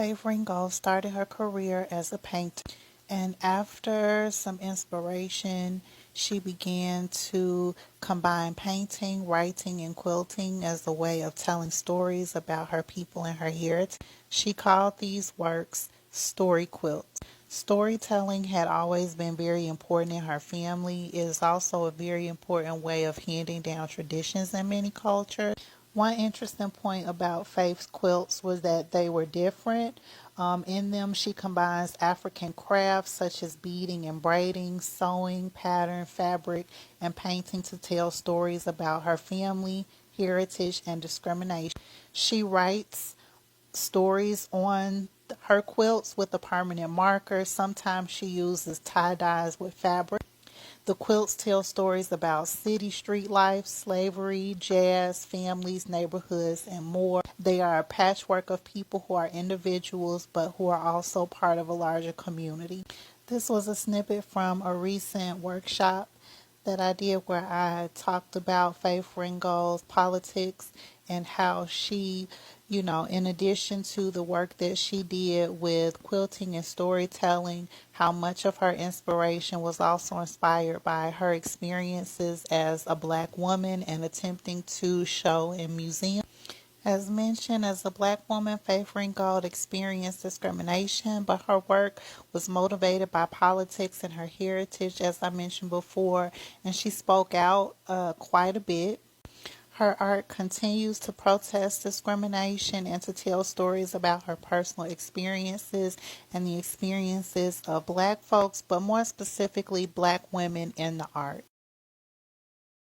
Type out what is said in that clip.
Faith Ringgold started her career as a painter, and after some inspiration, she began to combine painting, writing, and quilting as a way of telling stories about her people and her heritage. She called these works story quilts. Storytelling had always been very important in her family. It is also a very important way of handing down traditions in many cultures. One interesting point about Faith's quilts was that they were different. In them, she combines African crafts such as beading and braiding, sewing, pattern, fabric, and painting to tell stories about her family, heritage, and discrimination. She writes stories on her quilts with a permanent marker. Sometimes she uses tie dyes with fabric. The quilts tell stories about city street life, slavery, jazz, families, neighborhoods, and more. They are a patchwork of people who are individuals but who are also part of a larger community. This was a snippet from a recent workshop that I did where I talked about Faith Ringgold's politics and how she, in addition to the work that she did with quilting and storytelling, how much of her inspiration was also inspired by her experiences as a black woman and attempting to show in museums. As mentioned, as a black woman, Faith Ringgold experienced discrimination, but her work was motivated by politics and her heritage, as I mentioned before, and she spoke out quite a bit. Her art continues to protest discrimination and to tell stories about her personal experiences and the experiences of black folks, but more specifically, black women in the art.